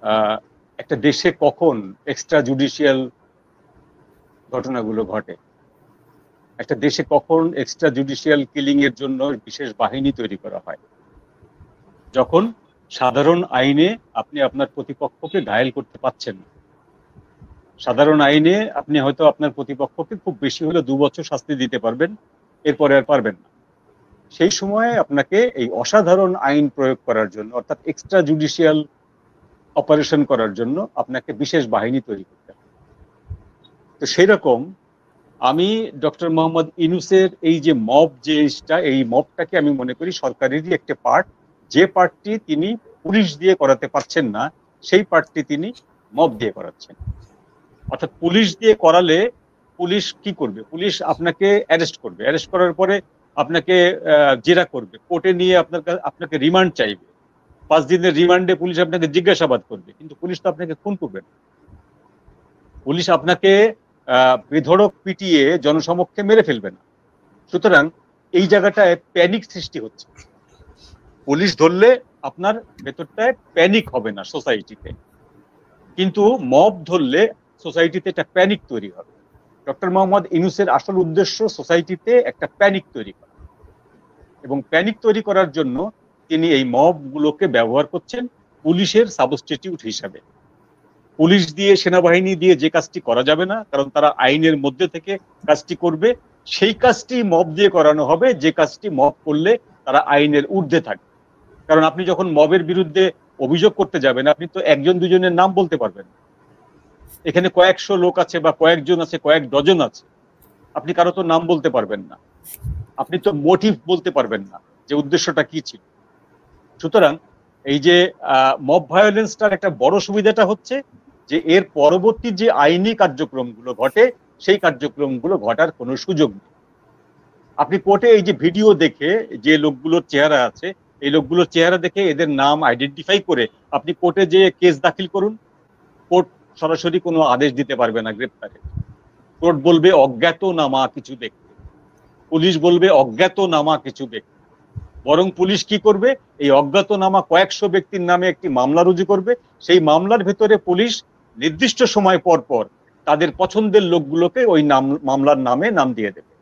আহ, একটা দেশে কখন এক্সট্রা জুডিশিয়াল ঘটনাগুলো ঘটে, একটা দেশে কখন এক্সট্রা জুডিশিয়াল কিলিং এর জন্য বিশেষ বাহিনী তৈরি করা হয়, যখন সাধারণ আইনে আপনি আপনার প্রতিপক্ষকে ঘায়েল করতে পারছেন না। সাধারণ আইনে আপনি হয়তো আপনার প্রতিপক্ষকে খুব বেশি হলে 2 বছর শাস্তি দিতে পারবেন, এরপরে আর পারবেন না। সেই সময়ে আপনাকে এই অসাধারণ আইন প্রয়োগ করার জন্য, অর্থাৎ এক্সট্রা জুডিশিয়াল অপারেশন করার জন্য আপনাকে বিশেষ বাহিনী তৈরি করতে হবে। তো সেই রকম আমি ডক্টর মোহাম্মদ ইউনূসের এই যে মব জিনিসটা, এই মবটাকে আমি মনে করি সরকারেরই একটা পার্ট। যে পার্টটি তিনি পুলিশ দিয়ে করাতে পারছেন না, সেই পার্টটি তিনি মব দিয়ে করাচ্ছেন। অর্থাৎ পুলিশ দিয়ে করালে পুলিশ কি করবে? পুলিশ আপনাকে অ্যারেস্ট করবে, অ্যারেস্ট করার পরে আপনাকে জেরা করবে, কোর্টে নিয়ে আপনাকে রিমান্ড চাইবে। 5 দিনের রিমান্ডে পুলিশ আপনাকে জিজ্ঞাসাবাদ করবে, কিন্তু পুলিশ তো আপনাকে খুন করবে না। পুলিশ আপনাকে বেধড়ক পিটিয়ে জনসমক্ষে মেরে ফেলবে না। সুতরাং এই জায়গাটায় প্যানিক সৃষ্টি হচ্ছে। পুলিশ ধরলে আপনার ভেতরটায় প্যানিক হবে না সোসাইটিতে, কিন্তু মব ধরলে সোসাইটিতে একটা প্যানিক তৈরি হবে। ডক্টর মোহাম্মদ ইউনূসের আসল উদ্দেশ্য সোসাইটিতে একটা প্যানিক তৈরি করা, এবং প্যানিক তৈরি করার জন্য তিনি এই মব গুলোকে ব্যবহার করছেন পুলিশের সাবস্টিটিউট হিসাবে। পুলিশ দিয়ে, সেনাবাহিনী দিয়ে যে কাজটি করা যাবে না, কারণ তারা আইনের মধ্যে থেকে কাজটি করবে, সেই কাজটি মব দিয়ে করানো হবে, যে কাজটি মব করলে তারা আইনের ঊর্ধ্বে থাকবে। কারণ আপনি যখন মবের বিরুদ্ধে অভিযোগ করতে যাবেন, আপনি তো একজন দুজনের নাম বলতে পারবেন না। এখানে কয়েকশো লোক আছে বা কয়েকজন আছে, কয়েক ডজন আছে, আপনি কারো তো নাম বলতে পারবেন না, আপনি তো মোটিভ বলতে পারবেন না যে উদ্দেশ্যটা কি ছিল। সুতরাং এই যে মব ভায়োলেন্সটার একটা বড় সুবিধাটা হচ্ছে যে এর পরবর্তী যে আইনি কার্যক্রমগুলো ঘটে, সেই কার্যক্রমগুলো ঘটার কোনো সুযোগ নেই। আপনি কোর্টে এই যে ভিডিও দেখে যে লোকগুলোর চেহারা আছে, এই লোকগুলোর চেহারা দেখে এদের নাম আইডেন্টিফাই করে আপনি কোর্টে যে কেস দাখিল করুন, কোর্ট সরাসরি কোনো আদেশ দিতে পারবে না গ্রেপ্তারে। কোর্ট বলবে অজ্ঞাতনামা কিছু ব্যক্তি, পুলিশ বলবে অজ্ঞাতনামা কিছু ব্যক্তি। বরং পুলিশ কি করবে? এই অজ্ঞাতনামা কয়েকশো ব্যক্তির নামে একটি মামলা রুজু করবে। সেই মামলার ভেতরে পুলিশ নির্দিষ্ট সময় পর পর তাদের পছন্দের লোকগুলোকে ওই মামলার নামে নাম দিয়ে দেবে।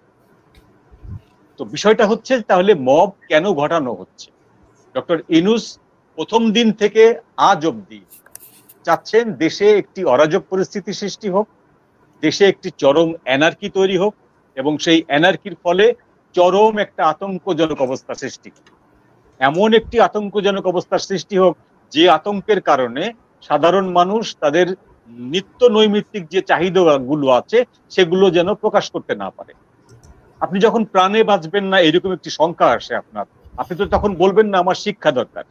তো বিষয়টা হচ্ছে, তাহলে মব কেন ঘটানো হচ্ছে? ডক্টর ইউনূস প্রথম দিন থেকে আজ অব্দি চাচ্ছেন দেশে একটি অরাজক পরিস্থিতি সৃষ্টি হোক, দেশে একটি চরম অ্যানার্কি তৈরি হোক, এবং সেই অ্যানার্কির ফলে চরম একটা আতঙ্কজনক অবস্থা সৃষ্টি হোক। এমন একটি আতঙ্কজনক অবস্থার সৃষ্টি হোক যে আতঙ্কের কারণে সাধারণ মানুষ তাদের নিত্য নৈমিত্তিক যে চাহিদাগুলো আছে সেগুলো যেন প্রকাশ করতে না পারে। আপনি যখন প্রাণে বাঁচবেন না এরকম একটি শঙ্কা আসে আপনার, আপনি তো তখন বলবেন না আমার শিক্ষা দরকার,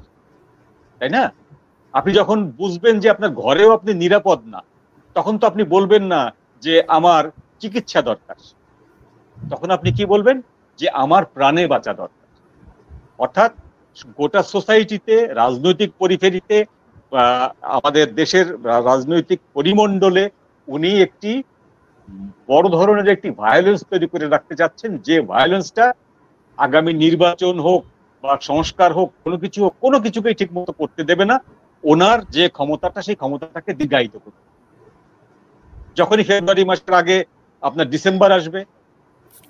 তাই না? আপনি যখন বুঝবেন যে আপনার ঘরেও আপনি নিরাপদ না, তখন তো আপনি বলবেন না যে আমার চিকিৎসা দরকার, তখন আপনি কি বলবেন? যে আমার প্রাণে বাঁচা দরকার। অর্থাৎ গোটা সোসাইটিতে, রাজনৈতিক পরিফেরিতে, আমাদের দেশের রাজনৈতিক পরিমণ্ডলে উনি একটি বড় ধরনের একটি ভায়োলেন্স তৈরি করে রাখতে যাচ্ছেন, যে ভায়োলেন্সটা আগামী নির্বাচন হোক বা সংস্কার হোক, কোনো কিছুকেই ঠিক মতো করতে দেবে না। ওনার যে ক্ষমতাটা, সেই ক্ষমতাটাকে দীর্ঘায়িত করবে। যখনই ফেব্রুয়ারি মাসের আগে আপনার ডিসেম্বর আসবে,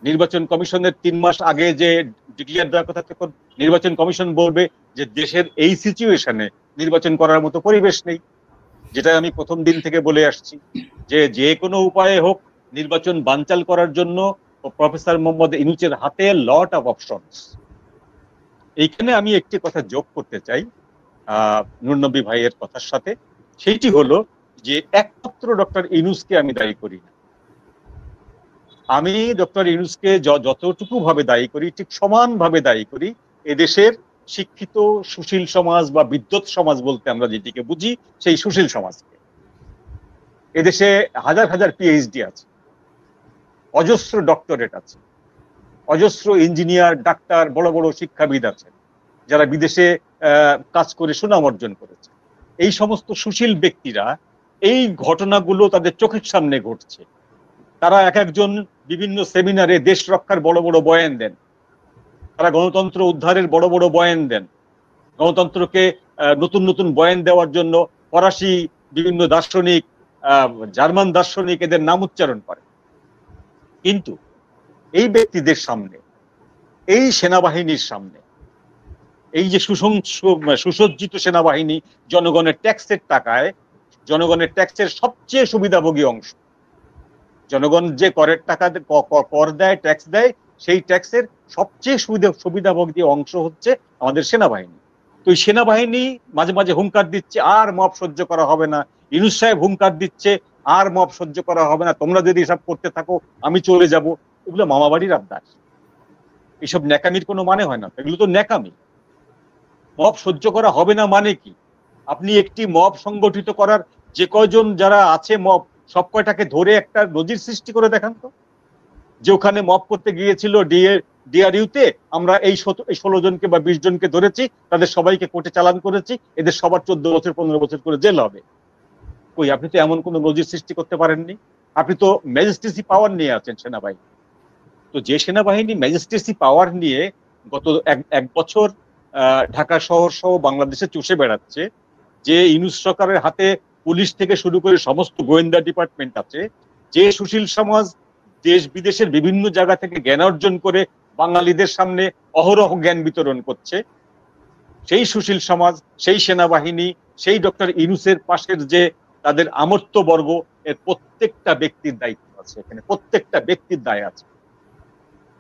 নির্বাচন কমিশনের 3 মাস আগে যে ডিক্লেয়ার দেওয়ার কথা, তখন নির্বাচন কমিশন বলবে যে দেশের এই সিচুয়েশনে নির্বাচন করার মতো পরিবেশ নেই। যেটা আমি প্রথম দিন থেকে বলে আসছি, যে যে কোনো উপায়ে হোক নির্বাচন বানচাল করার জন্য প্রফেসর মোহাম্মদ ইউনূসের হাতে লট অফ অপশনস। এইখানে আমি একটি কথা যোগ করতে চাই নূর নবী ভাইয়ের কথার সাথে, সেইটি হলো যে একমাত্র ডক্টর ইউনূসকে আমি দায়ী করি না। আমি ডক্টর ইউনূসকে যতটুকু ভাবে দায়ী করি, ঠিক সমানভাবে দায়ী করি এদেশের শিক্ষিত সুশীল সমাজ বা বিদ্যুৎ সমাজ বলতে আমরা যেটিকে বুঝি, সেই সুশীল সমাজকে। এদেশে হাজার হাজার পিএইচডি আছে, অজস্র ডক্টরেট আছে, অজস্র ইঞ্জিনিয়ার, ডাক্তার, বড় বড় শিক্ষাবিদ আছেন যারা বিদেশে কাজ করে সুনাম অর্জন করেছে। এই সমস্ত সুশীল ব্যক্তিরা এই ঘটনাগুলো তাদের চোখের সামনে ঘটছে, তারা এক একজন বিভিন্ন সেমিনারে দেশ রক্ষার বড় বড় বয়ান দেন, তারা গণতন্ত্র উদ্ধারের বড় বড় বয়ান দেন, গণতন্ত্রকে নতুন নতুন বয়ান দেওয়ার জন্য ফরাসি বিভিন্ন দার্শনিক, জার্মান দার্শনিক এদের নাম উচ্চারণ করে। কিন্তু এই ব্যক্তিদের সামনে, এই সেনাবাহিনীর সামনে, এই যে সুসজ্জিত সেনাবাহিনী জনগণের ট্যাক্সের টাকায়, জনগণের ট্যাক্সের সবচেয়ে সুবিধাভোগী অংশ, জনগণ যে করের টাকা কর দেয়, ট্যাক্স দেয়, সেই ট্যাক্সের সবচেয়ে সুবিধাভোগী অংশ হচ্ছে আমাদের সেনাবাহিনী। তো এই সেনাবাহিনী মাঝে মাঝে হুঙ্কার দিচ্ছে আর মব সহ্য করা হবে না, ইউনূস সাহেব হুঙ্কার দিচ্ছে আর মব সহ্য করা হবে না, তোমরা যদি এসব করতে থাকো আমি চলে যাব। এগুলো মামাবাড়ির আবদার, এইসব ন্যাকামির কোনো মানে হয় না, এগুলো তো ন্যাকামি। মব সহ্য করা হবে না মানে কি? আপনি একটি মব সংগঠিত করার যে কয়জন যারা আছে মব, সব কয়টাকে ধরে একটা নজির সৃষ্টি করে দেখান তো, যে ওখানে মব করতে গিয়েছিল ডিআরইউতে, আমরা এই 16 জনকে বা 20 জনকে ধরেছি, তাদের সবাইকে কোর্টে চালান করেছি, এদের সবার 14 বছর 15 বছর করে জেল হবে। কই, আপনি তো এমন কোন নজির সৃষ্টি করতে পারেননি। আপনি তো ম্যাজিস্ট্রেসি পাওয়ার নিয়ে আছেন সেনাবাহিনী। তো যে সেনাবাহিনী ম্যাজিস্ট্রেসি পাওয়ার নিয়ে গত এক বছর ঢাকা শহর সহ বাংলাদেশে চষে বেড়াচ্ছে, যে ইউনূস সরকারের হাতে পুলিশ থেকে শুরু করে সমস্ত গোয়েন্দা ডিপার্টমেন্ট আছে, যে সুশীল সমাজ দেশ বিদেশের বিভিন্ন জায়গা থেকে জ্ঞান অর্জন করে বাঙালিদের সামনে অহরহ জ্ঞান বিতরণ করছে, সেই সুশীল সমাজ, সেই সেনাবাহিনী, সেই ডক্টর ইউনূসের পাশের যে তাদের আমর্ত্য বর্গ, এর প্রত্যেকটা ব্যক্তির দায়িত্ব আছে এখানে, প্রত্যেকটা ব্যক্তির দায় আছে,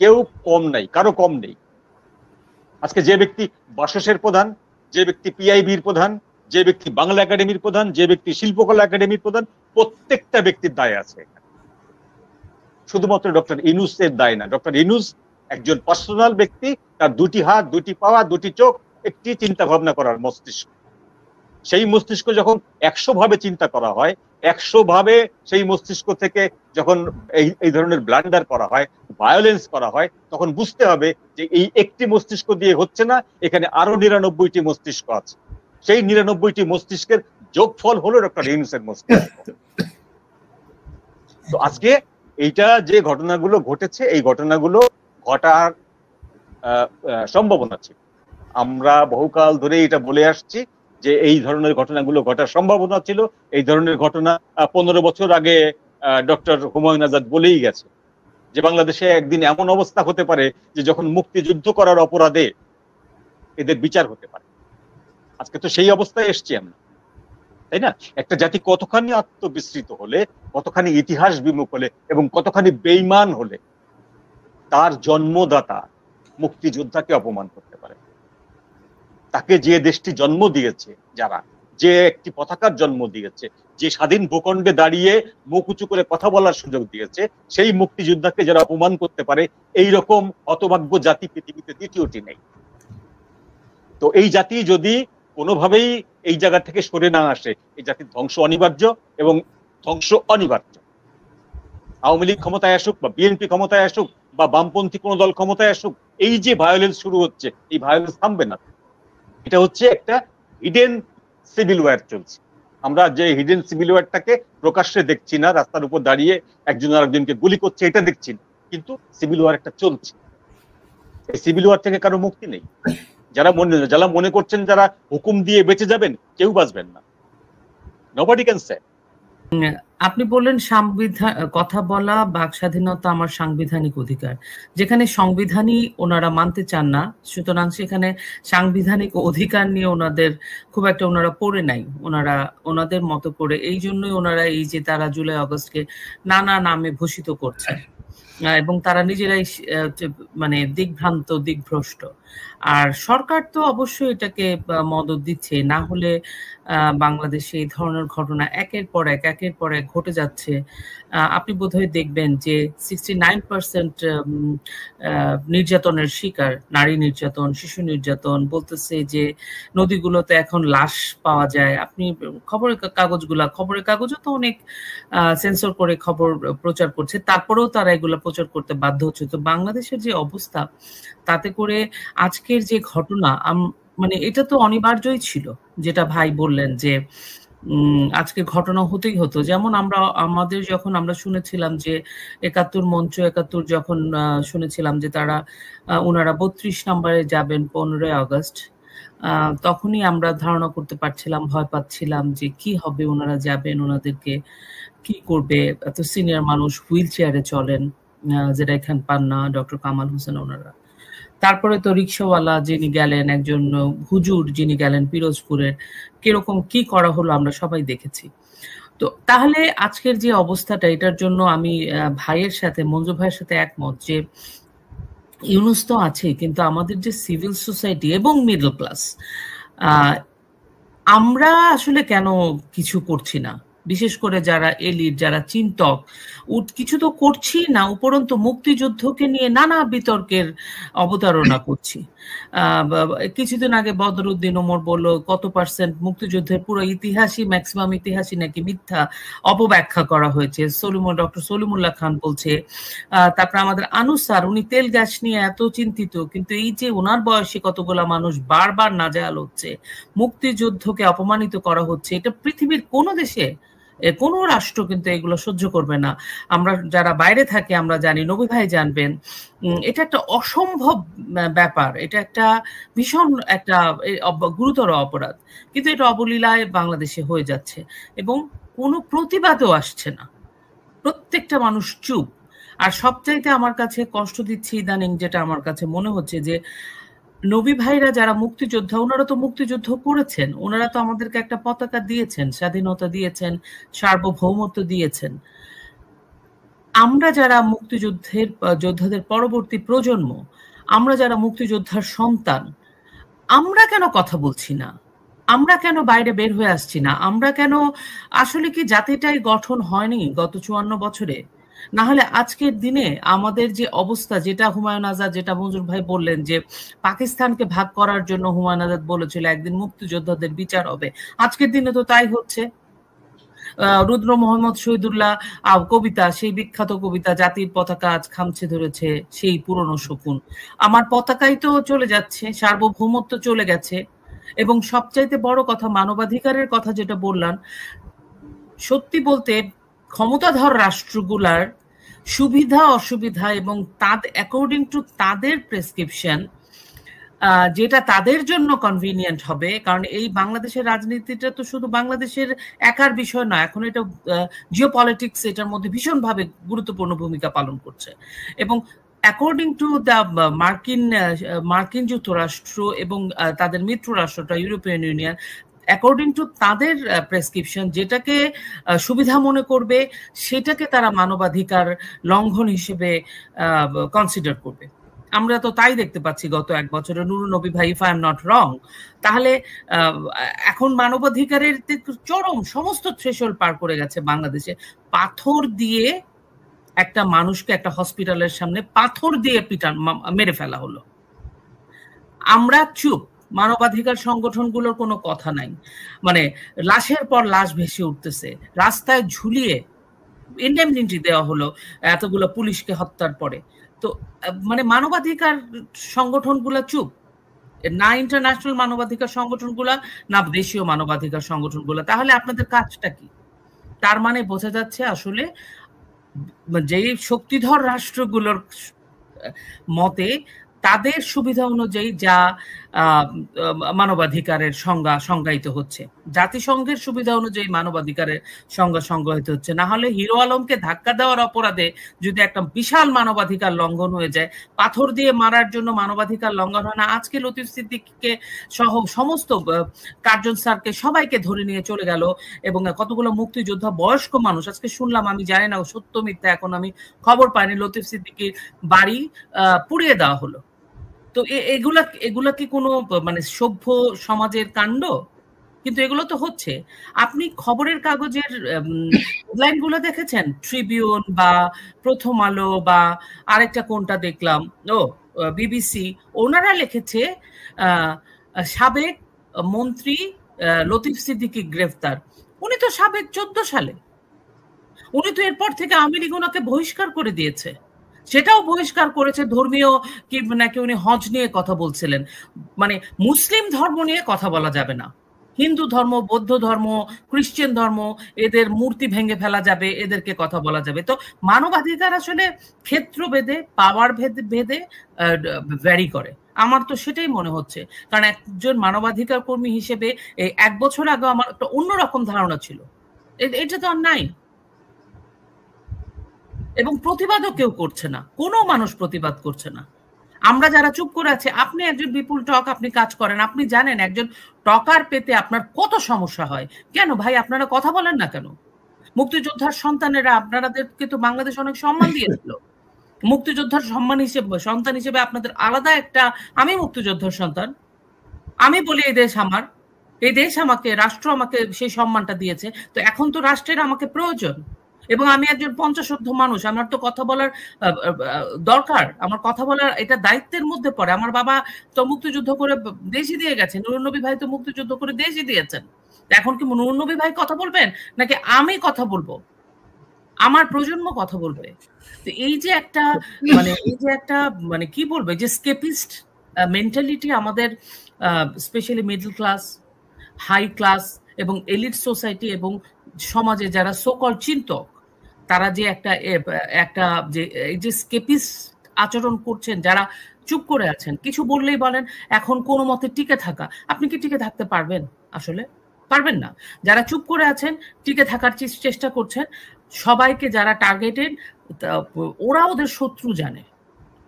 কেউ কম নাই, কারো কম নেই। আজকে যে ব্যক্তি বাসসের প্রধান, যে ব্যক্তি পিআইবির প্রধান, যে ব্যক্তি বাংলা একাডেমির প্রধান, যে ব্যক্তি শিল্পকলা একাডেমির প্রধান, প্রত্যেকটা ব্যক্তির দায় আছে এখানে, শুধুমাত্র ডক্টর ইউনূসের দায় না। ডক্টর ইউনূস একজন পার্সোনাল ব্যক্তি, তার দুটি হাত, দুটি পাওয়া, দুটি চোখ, একটি চিন্তা ভাবনা করার মস্তিষ্ক। সেই মস্তিষ্ক যখন 100 ভাবে চিন্তা করা হয়, 100 ভাবে সেই মস্তিষ্ক থেকে যখন এই ধরনের ব্লান্ডার করা হয়, ভায়োলেন্স করা হয়, তখন বুঝতে হবে যে এই একটি মস্তিষ্ক দিয়ে হচ্ছে না, এখানে আরো 99টি মস্তিষ্ক আছে। সেই 99টি মস্তিষ্কের যোগফল হলো ডক্টর ইউনূসের মস্তিষ্ক। তো আজকে এইটা যে ঘটনাগুলো ঘটেছে, এই ঘটনাগুলো ঘটার সম্ভাবনা ছিল। আমরা বহুকাল ধরে এটা বলে আসছি যে এই ধরনের ঘটনাগুলো ঘটার সম্ভাবনা ছিল। এই ধরনের ঘটনা 15 বছর আগে ডক্টর হুমায়ুন আজাদ বলেই গেছে যে বাংলাদেশে একদিন এমন অবস্থা হতে পারে যে যখন মুক্তিযুদ্ধ করার অপরাধে এদের বিচার হতে পারে। আজকে তো সেই অবস্থায় এসছি আমরা, তাই না? একটা জাতি কতখানি আত্মবিস্মৃত হলে, কতখানি ইতিহাস বিমুখ হলে এবং কতখানি বেঈমান হলে তার জন্মদাতা মুক্তিযোদ্ধাকে অপমান করতে পারে। তাকে যে দেশটি জন্ম দিয়েছে, যারা যে একটি পতাকার জন্ম দিয়েছে, যে স্বাধীন ভূখণ্ডে দাঁড়িয়ে মুখ উঁচু করে কথা বলার সুযোগ দিয়েছে, সেই মুক্তিযোদ্ধাকে যারা অপমান করতে পারে, এই রকম হতভাগ্য জাতি পৃথিবীতে দ্বিতীয়টি নেই। তো এই জাতি যদি কোনোভাবেই এই জায়গা থেকে সরে না আসে, এই জাতির ধ্বংস অনিবার্য এবং ধ্বংস অনিবার্য। আওয়ামী লীগ ক্ষমতায় আসুক বা বিএনপি ক্ষমতায় আসুক বা বামপন্থী কোন দল ক্ষমতায় আসুক, এই যে ভায়োলেন্স শুরু হচ্ছে, এই ভায়োলেন্স থামবে না। এটা হচ্ছে একটা হিডেন সিভিল ওয়ার চলছে। আমরা যে হিডেন সিভিল ওয়ারটাকে প্রকাশ্যে দেখছি না, রাস্তার উপর দাঁড়িয়ে একজন আরেকজনকে গুলি করছে, এটা দেখছি না, কিন্তু সিভিল ওয়ার একটা চলছে। এই সিভিল ওয়ার থেকে কারো মুক্তি নেই। যারা মনে করছেন যারা হুকুম দিয়ে বেঁচে যাবেন, কেউ বাঁচবেন না। Nobody can say. আপনি বললেন সংবিধান, কথা বলা, বাক স্বাধীনতা আমার সাংবিধানিক অধিকার। যেখানে সংবিধানই ওনারা মানতে চান না, সুতরাং সেখানে সাংবিধানিক অধিকার নিয়ে ওনাদের খুব একটা ওনারা পড়ে নাই, ওনারা ওনাদের মতো করে। এই জন্যই ওনারা এই যে তারা জুলাই আগস্টকে নানা নামে ভূষিত করছে এবং তারা নিজেরাই মানে দিগ্ভ্রান্ত, দিগ্ভ্রষ্ট। আর সরকার তো অবশ্যই এটাকে মদত দিচ্ছে, না হলে বাংলাদেশে এই ধরনের ঘটনা একের পর এক ঘটে যাচ্ছে। আপনি বোধহয় দেখবেন যে 69% নির্যাতনের শিকার, নারী নির্যাতন, শিশু নির্যাতন, বলতেছে যে নদীগুলোতে এখন লাশ পাওয়া যায়। আপনি খবরের কাগজও তো অনেক সেন্সর করে খবর প্রচার করছে, তারপরেও তারা এগুলো প্রচার করতে বাধ্য হচ্ছে। তো বাংলাদেশের যে অবস্থা, তাতে করে আজকের যে ঘটনা, মানে এটা তো অনিবার্যই ছিল, যেটা ভাই বললেন যে আজকে ঘটনা হতেই হতো। যেমন আমাদের যখন আমরা শুনেছিলাম যে 71 যখন শুনেছিলাম যে ওনারা 32 নম্বরে যাবেন 15 আগস্ট, তখনই আমরা ধারণা করতে পারছিলাম, ভয় পাচ্ছিলাম যে কি হবে, ওনারা যাবেন, ওনাদেরকে কি করবে, এত সিনিয়র মানুষ, হুইল চেয়ারে চলেন, জেরাই খান পান্না, ডক্টর কামাল হোসেন ওনারা। তারপরে তো রিক্সাওয়ালা যিনি গেলেন, একজন হুজুর যিনি গেলেন পিরোজপুরের, কিরকম কি করা হলো আমরা সবাই দেখেছি। তো তাহলে আজকের যে অবস্থাটা, এটার জন্য আমি ভাইয়ের সাথে, মঞ্জু ভাইয়ের সাথে একমত যে ইউনুস তো আছে, কিন্তু আমাদের যে সিভিল সোসাইটি এবং মিডল ক্লাস, আমরা আসলে কেন কিছু করছি না? বিশেষ করে যারা এলিট, যারা চিন্তক, কিছু তো করছি না, উপরন্তু মুক্তিযুদ্ধকে নিয়ে নানা বিতর্কের অবতারণা করছি। কিছুদিন আগে বদরুদ্দিন ওমর বলল কত পার্সেন্ট মুক্তিযুদ্ধের পুরো ইতিহাসই, ম্যাক্সিমাম ইতিহাসই নাকি মিথ্যা, অপব্যাখ্যা করা হয়েছে। ডক্টর সলিমুল্লাহ খান বলছে। তারপরে আমাদের আনুস স্যার, উনি তেল গ্যাস নিয়ে এত চিন্তিত, কিন্তু এই যে ওনার বয়সী কতগুলা মানুষ বারবার নাজেহাল হচ্ছে, মুক্তিযুদ্ধকে অপমানিত করা হচ্ছে, এটা পৃথিবীর কোনো দেশে, কোনো রাষ্ট্র কিন্তু এগুলো সহ্য করবে না। আমরা যারা বাইরে থাকি আমরা জানি, নবী ভাই জানবেন, এটা একটা অসম্ভব ব্যাপার, এটা একটা ভীষণ একটা গুরুতর অপরাধ, কিন্তু এটা অবলীলায় বাংলাদেশে হয়ে যাচ্ছে এবং কোনো প্রতিবাদও আসছে না, প্রত্যেকটা মানুষ চুপ। আর সবচাইতে আমার কাছে কষ্ট দিচ্ছে ইদানিং, যেটা আমার কাছে মনে হচ্ছে যে নবী ভাইরা যারা মুক্তিযোদ্ধা, ওনারা তো মুক্তিযুদ্ধ করেছেন, ওনারা তো আমাদেরকে একটা পতাকা দিয়েছেন, স্বাধীনতা দিয়েছেন, সার্বভৌমত্ব দিয়েছেন। আমরা যারা মুক্তিযুদ্ধের যোদ্ধাদের পরবর্তী প্রজন্ম, আমরা যারা মুক্তিযোদ্ধার সন্তান, আমরা কেন কথা বলছি না? আমরা কেন বাইরে বের হয়ে আসছি না? আমরা কেন, আসলে কি জাতিটাই গঠন হয়নি গত 54 বছরে? না হলে আজকের দিনে আমাদের যে অবস্থা, যেটা হুমায়ুন আজাদ, যেটা মঞ্জুর ভাই বললেন যে পাকিস্তানকে ভাগ করার জন্য হুমায়ুন আজাদ বলেছিল একদিন মুক্তিযোদ্ধাদের বিচার হবে, আজকের দিনে তো তাই হচ্ছে। রুদ্র মোহাম্মদ শহীদুল্লাহ কবিতা, সেই বিখ্যাত কবিতা, জাতির পতাকা আজ খামছে ধরেছে সেই পুরনো শকুন, আমার পতাকাই তো চলে যাচ্ছে, সার্বভৌমত্ব চলে গেছে। এবং সবচাইতে বড় কথা, মানবাধিকারের কথা যেটা বললাম, সত্যি বলতে ক্ষমতাধর রাষ্ট্রগুলার সুবিধা অসুবিধা এবং অ্যাকর্ডিং টু তাদের প্রেসক্রিপশন, যেটা তাদের জন্য কনভিনিয়েন্ট হবে, কারণ এই বাংলাদেশের রাজনীতিটা তো শুধু বাংলাদেশের একার বিষয় নয়, এখন এটা জিওপলিটিক্স এটার মধ্যে ভীষণভাবে গুরুত্বপূর্ণ ভূমিকা পালন করছে। এবং অ্যাকর্ডিং টু দ্য মার্কিন যুক্তরাষ্ট্র এবং তাদের মিত্র রাষ্ট্রটা ইউরোপিয়ান ইউনিয়ন, অ্যাকর্ডিং টু তাদের প্রেসক্রিপশন, যেটাকে সুবিধা মনে করবে সেটাকে তারা মানবাধিকার লঙ্ঘন হিসেবে কনসিডার করবে। আমরা তো তাই দেখতে পাচ্ছি গত 1 বছরে, নুরুন নবী ভাই, if I am not wrong. তাহলে এখন মানবাধিকারের চরম সমস্ত থ্রেশহোল্ড পার করে গেছে বাংলাদেশে। পাথর দিয়ে একটা মানুষকে একটা হসপিটালের সামনে পাথর দিয়ে মেরে ফেলা হলো। আমরা চুপ, মানবাধিকার সংগঠনগুলোর কোনো কথা নাই, মানে লাশের পর লাশ ভেসে উঠতেছে, রাস্তায় ঝুলিয়ে ইন্ডেমনিটি দেওয়া হলো এতগুলো পুলিশকে হত্যার পরে। তো মানে মানবাধিকার সংগঠনগুলো চুপ, না ইন্টারন্যাশনাল মানবাধিকার সংগঠনগুলা, না দেশীয় মানবাধিকার সংগঠনগুলা। তাহলে আপনাদের কাজটা কি? তার মানে বোঝা যাচ্ছে আসলে যে শক্তিধর রাষ্ট্রগুলোর মতে তাদের সুবিধা অনুযায়ী যা মানবাধিকারের সংজ্ঞায়িত হচ্ছে, জাতিসংঘের সুবিধা অনুযায়ী মানবাধিকারের সংজ্ঞা সংজ্ঞায়িত হচ্ছে। না হলে হিরো আলমকে ধাক্কা দেওয়ার অপরাধে যদি একটা বিশাল মানবাধিকার লঙ্ঘন হয়ে যায়, পাথর দিয়ে মারার জন্য মানবাধিকার লঙ্ঘন হয় না? আজকে লতিফ সিদ্দিকীকে সহ সমস্ত কার্জন স্যারকে সবাইকে ধরে নিয়ে চলে গেল, এবং কতগুলো মুক্তিযোদ্ধা বয়স্ক মানুষ, আজকে শুনলাম, আমি জানি না সত্য মিথ্যা, এখন আমি খবর পাইনি, লতিফ সিদ্দিকীর বাড়ি পুড়িয়ে দেওয়া হলো। তো এগুলা কি কোনো মানে সভ্য সমাজের কাণ্ড? কিন্তু এগুলো তো হচ্ছে। আপনি খবরের কাগজের হেডলাইনগুলো দেখেছেন? ট্রিবিউন বা প্রথম আলো বা আরেকটা কোনটা দেখলাম, বিবিসি, ওনারা লিখেছে সাবেক মন্ত্রী লতিফ সিদ্দিকী গ্রেফতার। উনি তো সাবেক 14 সালে, উনি তো এরপর থেকে আওয়ামী লীগ ওনাকে বহিষ্কার করে দিয়েছে। সেটাও বহিষ্কার করেছে ধর্মীয় কি নাকি উনি হজ নিয়ে কথা বলছিলেন, মানে মুসলিম ধর্ম নিয়ে কথা বলা যাবে না, হিন্দু ধর্ম, বৌদ্ধ ধর্ম, খ্রিস্টান ধর্ম, এদের মূর্তি ভেঙে ফেলা যাবে, এদেরকে কথা বলা যাবে। তো মানবাধিকার আসলে ক্ষেত্র ভেদে, পাওয়ার ভেদে ভ্যারি করে। আমার তো সেটাই মনে হচ্ছে। কারণ একজন মানবাধিকার কর্মী হিসেবে এই 1 বছর আগে আমার একটা অন্যরকম ধারণা ছিল। এটা তো আর নাই। এবং প্রতিবাদও কেউ করছে না, কোনো মানুষ প্রতিবাদ করছে না। আমরা যারা চুপ করে আছি, আপনি একজন বিপুল টক, আপনি কাজ করেন, আপনি জানেন একজন টকার পেতে আপনার কত সমস্যা হয়। কেন ভাই আপনারা কথা বলেন না কেন? মুক্তিযোদ্ধার সন্তানেরা আপনাদেরকে তো বাংলাদেশ অনেক সম্মান দিয়েছিল। মুক্তিযোদ্ধার সম্মান হিসেবে, সন্তান হিসেবে আপনাদের আলাদা একটা, আমি মুক্তিযোদ্ধার সন্তান, আমি বলি এই দেশ আমার, এই দেশ আমাকে, রাষ্ট্র আমাকে সেই সম্মানটা দিয়েছে। তো এখন তো রাষ্ট্রের আমাকে প্রয়োজন, এবং আমি একজন পঞ্চাশোর্ধ্ব মানুষ, আমার তো কথা বলার দরকার, আমার কথা বলার এটা দায়িত্বের মধ্যে পড়ে। আমার বাবা তো মুক্তিযুদ্ধ করে দেশই দিয়ে গেছেন, নুরুন্নবী ভাই তো মুক্তিযুদ্ধ করে দেশই দিয়েছেন। এখন কি নুরুন্নবী ভাই কথা বলবেন নাকি আমি কথা বলবো? আমার প্রজন্ম কথা বলবে। তো এই যে একটা মানে কি বলবে, যে স্কেপিস্ট মেন্টালিটি আমাদের specially middle class, high class এবং এলিট সোসাইটি এবং সমাজে যারা সোকল চিন্তক, তারা যে একটা যে এই যে স্কেপিস্ট আচরণ করছেন, যারা চুপ করে আছেন, কিছু বললেই বলেন এখন কোনো মতে টিকে থাকা। আপনি কি টিকে থাকতে পারবেন? আসলে পারবেন না। যারা চুপ করে আছেন, টিকে থাকার চেষ্টা করছেন, সবাইকে যারা টার্গেটেড, ওরা ওদের শত্রু জানে,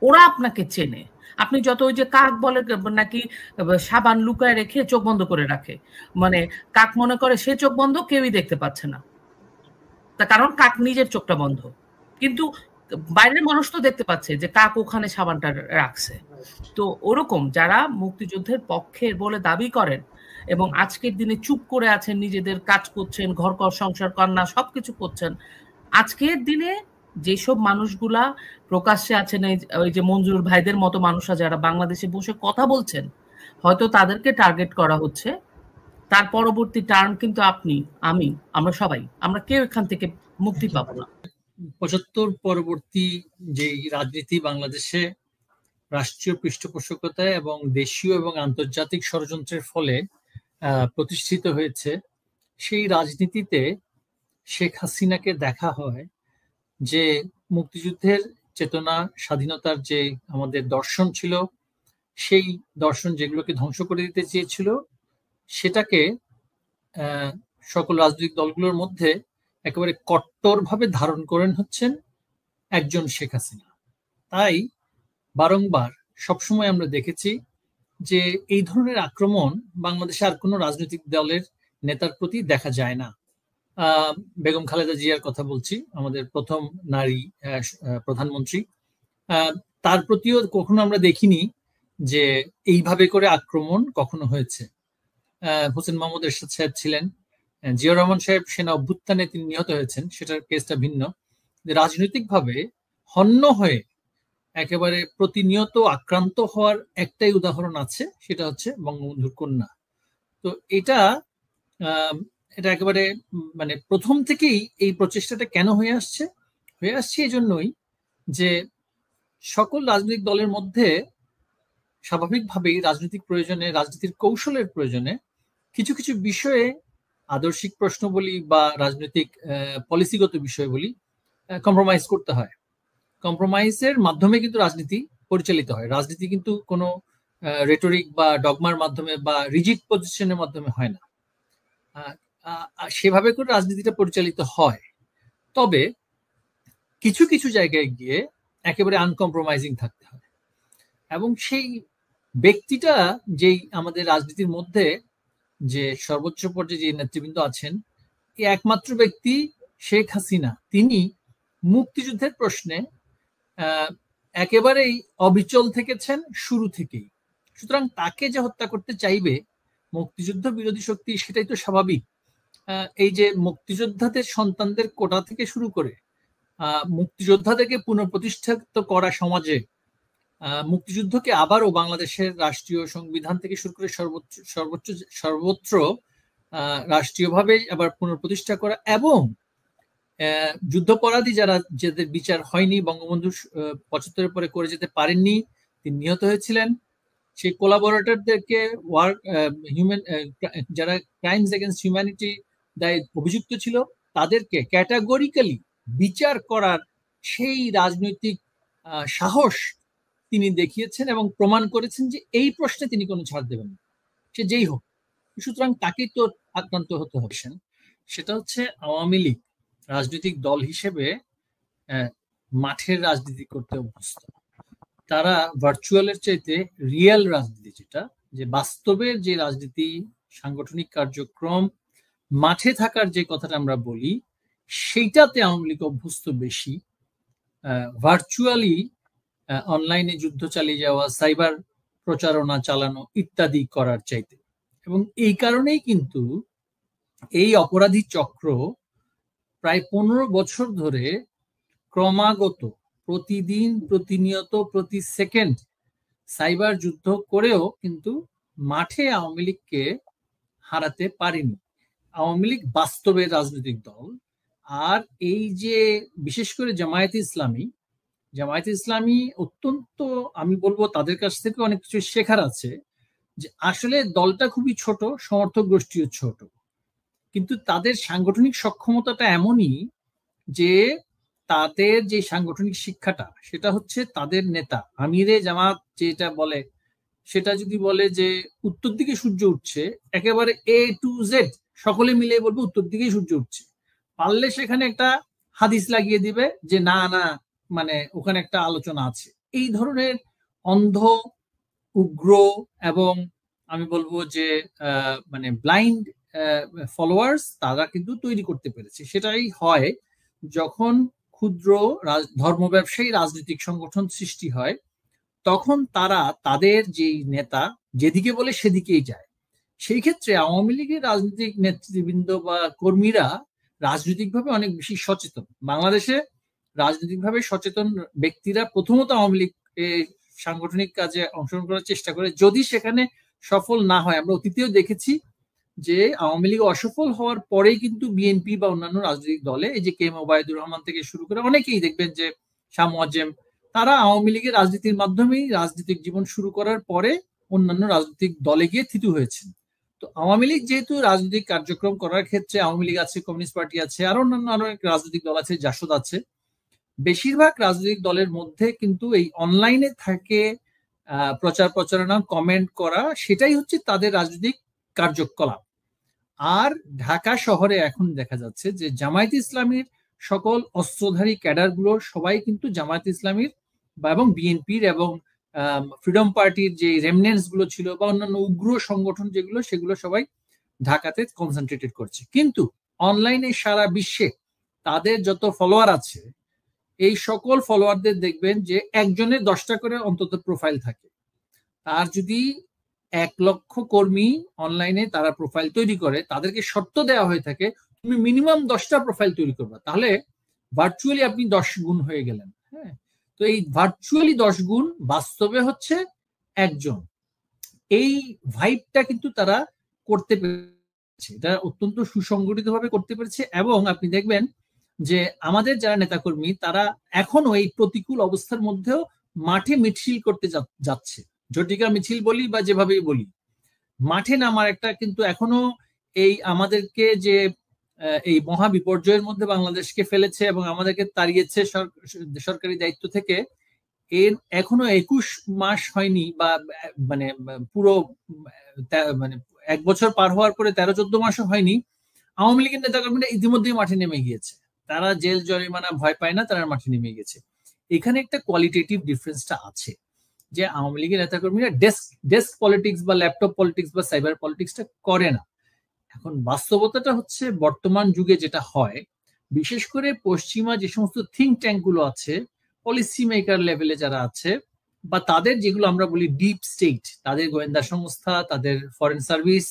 ওরা আপনাকে চেনে। আপনি যত ওই যে কাক বলে নাকি সাবান লুকায় রেখে চোখ বন্ধ করে রাখে, মানে কাক মনে করে সে চোখ বন্ধ, কেউই দেখতে পাচ্ছে না, তার কারণ কাক নিজের চোখটা বন্ধ, কিন্তু বাইরের মানুষ তো দেখতে পাচ্ছে যে কাক ওখানে সাবানটা রাখছে। তো ওরকম যারা মুক্তিযুদ্ধের পক্ষের বলে দাবি করেন এবং আজকের দিনে চুপ করে আছেন, নিজেদের কাজ করছেন, ঘর সংসার কন্যা সবকিছু করছেন, আজকের দিনে যেসব মানুষগুলা প্রকাশ্যে আছেন, ওই যে মঞ্জুর ভাইদের মতো মানুষরা যারা বাংলাদেশে বসে কথা বলছেন, হয়তো তাদেরকে টার্গেট করা হচ্ছে। তার পরবর্তী টার্ন কিন্তু আপনি, আমি, আমরা সবাই, আমরা কেউ এখান থেকে মুক্তি পাবো না। ৭৫ পরবর্তী যে রাজনীতি বাংলাদেশে রাষ্ট্রীয় পৃষ্ঠপোষকতায় এবং দেশীয় এবং আন্তর্জাতিক ষড়যন্ত্রের ফলে প্রতিষ্ঠিত হয়েছে, সেই রাজনীতিতে শেখ হাসিনাকে দেখা হয় যে মুক্তিযুদ্ধের চেতনা, স্বাধীনতার যে আমাদের দর্শন ছিল, সেই দর্শন যেগুলোকে ধ্বংস করে দিতে চেয়েছিল, সেটাকে সকল রাজনৈতিক দলগুলোর মধ্যে একেবারে কট্টরভাবে ধারণ করেন হচ্ছেন একজন শেখ হাসিনা। তাই বারংবার সবসময় আমরা দেখেছি যে এই ধরনের আক্রমণ বাংলাদেশে আর কোনো রাজনৈতিক দলের নেতার প্রতি দেখা যায় না। বেগম খালেদা জিয়ার কথা বলছি, আমাদের প্রথম নারী প্রধানমন্ত্রী, তার প্রতিও কখনো আমরা দেখিনি যে এইভাবে করে আক্রমণ কখনো হয়েছে। হোসেন মাহমুদ এরশাদ সাহেব ছিলেন, জিয়াউর রহমান সাহেব সেনা অভ্যুত্থানে তিনি নিহত হয়েছেন, সেটার কেসটা ভিন্ন। রাজনৈতিকভাবে হন্য হয়ে একেবারে প্রতিনিয়ত আক্রান্ত হওয়ার একটাই উদাহরণ আছে, সেটা হচ্ছে বঙ্গবন্ধুর কন্যা। তো এটা একেবারে মানে প্রথম থেকেই এই প্রচেষ্টাটা কেন হয়ে আসছে এই জন্যই যে সকল রাজনৈতিক দলের মধ্যে স্বাভাবিকভাবেই রাজনৈতিক প্রয়োজনে, রাজনীতির কৌশলের প্রয়োজনে কিছু কিছু বিষয়ে, আদর্শিক প্রশ্ন বলি বা রাজনৈতিক পলিসিগত বিষয় বলি, কম্প্রোমাইজ করতে হয়। কম্প্রোমাইজের মাধ্যমে কিন্তু রাজনীতি পরিচালিত হয়। রাজনীতি কিন্তু কোনো রেটরিক বা ডগমার মাধ্যমে বা রিজিড পজিশনের মাধ্যমে হয় না। সেভাবে করে রাজনীতিটা পরিচালিত হয়। তবে কিছু কিছু জায়গায় গিয়ে একেবারে আনকম্প্রোমাইজিং থাকতে হয়, এবং সেই ব্যক্তিটা যেই আমাদের রাজনীতির মধ্যে যে সর্বোচ্চ পর্যায়ে যে নেতৃবৃন্দ আছেন, এই একমাত্র ব্যক্তি শেখ হাসিনা। তিনি মুক্তিযুদ্ধের প্রশ্নে একেবারেই অবিচল থেকেছেন শুরু থেকেই। সুতরাং তাকে যে হত্যা করতে চাইবে মুক্তিযুদ্ধ বিরোধী শক্তি, সেটাই তো স্বাভাবিক। এই যে মুক্তিযোদ্ধাদের সন্তানদের কোটা থেকে শুরু করে মুক্তিযোদ্ধাদেরকে পুনঃপ্রতিষ্ঠিত করা সমাজে, মুক্তিযুদ্ধকে আবারও বাংলাদেশের রাষ্ট্রীয় সংবিধান থেকে শুরু করে সর্বত্র রাষ্ট্রীয়ভাবে আবার পুনঃপ্রতিষ্ঠা করা, এবং যুদ্ধাপরাধী যাদের বিচার হয়নি, বঙ্গবন্ধু ৭৫ পরে করে যেতে পারেননি, তিনি নিহত হয়েছিলেন, সেই কোলাবোরেটরদেরকে যারা ক্রাইমস এগেইনস্ট হিউম্যানিটি দায় অভিযুক্ত ছিল, তাদেরকে ক্যাটাগরিক্যালি বিচার করার সেই রাজনৈতিক সাহস তিনি দেখিয়েছেন এবং প্রমাণ করেছেন যে এই প্রশ্নে তিনি কোনো ছাড় দেবেন না, সে যেই হোক। সুতরাং তাকেই তো আক্রান্ত হতে হবে। সেটা হচ্ছে আওয়ামী লীগ রাজনৈতিক দল হিসেবে মাঠের রাজনীতি করতে অভ্যস্ত। তারা ভার্চুয়ালের চাইতে রিয়েল রাজনীতি, যেটা যে বাস্তবের যে রাজনীতি, সাংগঠনিক কার্যক্রম, মাঠে থাকার যে কথাটা আমরা বলি, সেইটাতে আওয়ামী লীগ অভ্যস্ত বেশি। ভার্চুয়ালি অনলাইনে যুদ্ধ চালিয়ে যাওয়া, সাইবার প্রচারণা চালানো ইত্যাদি করার চাইতে। এবং এই কারণেই কিন্তু এই অপরাধী চক্র প্রায় 15 বছর ধরে ক্রমাগত প্রতিদিন, প্রতিনিয়ত, প্রতি সেকেন্ড সাইবার যুদ্ধ করেও কিন্তু মাঠে আওয়ামী লীগকে হারাতে পারেনি। আওয়ামী লীগ বাস্তবের রাজনৈতিক দল। আর এই যে বিশেষ করে জামায়াতে ইসলামী অত্যন্ত, আমি বলবো তাদের কাছ থেকে অনেক কিছু শেখার আছে। যে আসলে দলটা খুবই ছোট, সমর্থক গোষ্ঠীও ছোট, কিন্তু তাদের সাংগঠনিক সক্ষমতাটা এমনই যে তাদের যে সাংগঠনিক শিক্ষাটা, সেটা হচ্ছে তাদের নেতা আমিরে জামাত যেটা বলে, সেটা যদি বলে যে উত্তর দিকে সূর্য উঠছে, একেবারে A to Z সকলে মিলে বলবে উত্তর দিকেই সূর্য উঠছে। পারলে সেখানে একটা হাদিস লাগিয়ে দিবে যে না না, মানে ওখানে একটা আলোচনা আছে। এই ধরনের অন্ধ, উগ্র এবং আমি বলবো যে মানে ব্লাইন্ড ফলোয়ার্স তারা কিন্তু তৈরি করতে পেরেছে। সেটাই হয় যখন ক্ষুদ্র ধর্ম ব্যবসায়ী রাজনৈতিক সংগঠন সৃষ্টি হয়, তখন তারা তাদের যেই নেতা যেদিকে বলে সেদিকেই যায়। সেই ক্ষেত্রে আওয়ামী লীগের রাজনৈতিক নেতৃবৃন্দ বা কর্মীরা রাজনৈতিকভাবে অনেক বেশি সচেতন। বাংলাদেশে রাজনৈতিকভাবে সচেতন ব্যক্তিরা প্রথমত আওয়ামী লীগ সাংগঠনিক কাজে অংশগ্রহণ করার চেষ্টা করে, যদি সেখানে সফল না হয়। আমরা অতীতেও দেখেছি যে আওয়ামী লীগ অসফল হওয়ার পরেই কিন্তু বিএনপি বা অন্যান্য রাজনৈতিক দলে, এই যে কে এম ওবায়দুর রহমান থেকে শুরু করে অনেকেই দেখবেন যে শাহ মোয়াজ্জেম, তারা আওয়ামী লীগের রাজনীতির মাধ্যমেই রাজনৈতিক জীবন শুরু করার পরে অন্যান্য রাজনৈতিক দলে গিয়ে থিতু হয়েছেন। তো আওয়ামী লীগ যেহেতু রাজনৈতিক কার্যক্রম করার ক্ষেত্রে, আওয়ামী লীগ আছে, কমিউনিস্ট পার্টি আছে, আর অন্যান্য অনেক রাজনৈতিক দল আছে, জাসদ আছে, বেশিরভাগ রাজনৈতিক দলের মধ্যে কিন্তু এই অনলাইনে থাকে প্রচার প্রচারণা, কমেন্ট করা, সেটাই হচ্ছে তাদের রাজনৈতিক কার্যকলাপ। আর ঢাকা শহরে এখন দেখা যাচ্ছে যে জামায়াত ইসলামীর সকল অস্ত্রধারী ক্যাডার গুলো সবাই কিন্তু জামায়াত ইসলামীর এবং বিএনপির এবং ফ্রিডম পার্টির যে রেমনেন্টস গুলো ছিল বা অন্যান্য উগ্র সংগঠন যেগুলো, সেগুলো সবাই ঢাকাতে কনসেন্ট্রেটেড করছে। কিন্তু অনলাইনে সারা বিশ্বে তাদের যত ফলোয়ার আছে, এই সকল ফলোয়ারদের দেখবেন যে একজনের 10টা করে অন্তত প্রোফাইল থাকে। তার যদি 1 লক্ষ কর্মী অনলাইনে তারা প্রোফাইল তৈরি করে, তাদেরকে শর্ত দেওয়া হয়ে থাকে তুমি মিনিমাম 10টা প্রোফাইল তৈরি করবা, তাহলে ভার্চুয়ালি আপনি 10 গুণ হয়ে গেলেন। হ্যাঁ, তো এই ভার্চুয়ালি 10 গুণ, বাস্তবে হচ্ছে একজন। এই ভাইবটা কিন্তু তারা করতে পেরেছে, এটা অত্যন্ত সুসংগঠিত ভাবে করতে পেরেছে। এবং আপনি দেখবেন যে আমাদের যারা নেতাকর্মী, তারা এখনো এই প্রতিকূল অবস্থার মধ্যেও মাঠে মিছিল করতে যাচ্ছে। ঝটিকা মিছিল বলি বা যেভাবেই বলি, মাঠে নামার একটা কিন্তু এখনো এই আমাদেরকে যে এই মহা বিপর্যয়ের মধ্যে বাংলাদেশকে ফেলেছে এবং আমাদেরকে তাড়িয়েছে সরকারি দায়িত্ব থেকে, এর এখনো 21 মাস হয়নি, বা মানে পুরো মানে 1 বছর পার হওয়ার পরে 13-14 মাসও হয়নি, আওয়ামী লীগের নেতাকর্মীরা ইতিমধ্যেই মাঠে নেমে গিয়েছে। তারা জেল জরিমানা ভয় পায় না, তারা মাঠে নেমে গেছে। এখানে একটা কোয়ালিটেটিভ ডিফারেন্সটা আছে যে আওয়ামী লীগের নেতাকর্মীরা ডেস্ক পলিটিক্স বা ল্যাপটপ পলিটিক্স বা সাইবার পলিটিক্সটা করে না। এখন বাস্তবতাটা হচ্ছে বর্তমান যুগে যেটা হয়, বিশেষ করে পশ্চিমা যে সমস্ত থিঙ্ক ট্যাঙ্ক গুলো আছে, পলিসি মেকার লেভেলে যারা আছে, বা তাদের যেগুলো আমরা বলি ডিপ স্টেট, তাদের গোয়েন্দা সংস্থা, তাদের ফরেন সার্ভিস,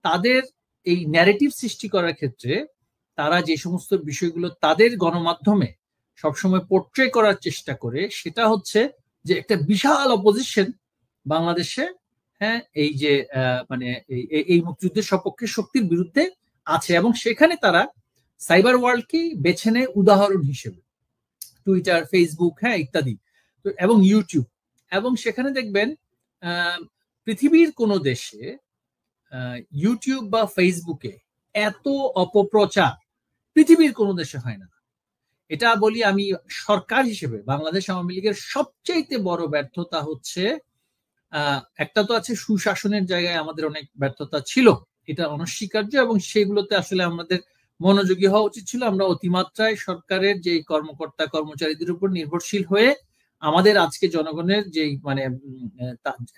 তাদের এই ন্যারেটিভ সৃষ্টি করার ক্ষেত্রে তারা যে সমস্ত বিষয়গুলো তাদের গণমাধ্যমে সবসময় পোর্ট্রে করার চেষ্টা করে, সেটা হচ্ছে যে একটা বিশাল অপোজিশন বাংলাদেশে, হ্যাঁ, এই যে মানে এই মুক্তিযুদ্ধের সপক্ষে শক্তির বিরুদ্ধে আছে, এবং সেখানে তারা সাইবার ওয়ার্ল্ডকে বেছে নেয় উদাহরণ হিসেবে, টুইটার, ফেসবুক, হ্যাঁ, ইত্যাদি, তো এবং ইউটিউব। এবং সেখানে দেখবেন পৃথিবীর কোনো দেশে ইউটিউব বা ফেসবুকে এত অপপ্রচার পৃথিবীর কোনো দেশে হয় না। এটা বলি আমি সরকার হিসেবে বাংলাদেশ আওয়ামী লীগের সবচাইতে বড় ব্যর্থতা হচ্ছে, একটা তো আছে সুশাসনের জায়গায় আমাদের অনেক ব্যর্থতা ছিল, এটা অনস্বীকার্য, এবং সেগুলোতে আসলে আমাদের মনোযোগী হওয়া উচিত ছিল। আমরা অতিমাত্রায় সরকারের যে কর্মকর্তা কর্মচারীদের উপর নির্ভরশীল হয়ে আমাদের আজকে জনগণের যে মানে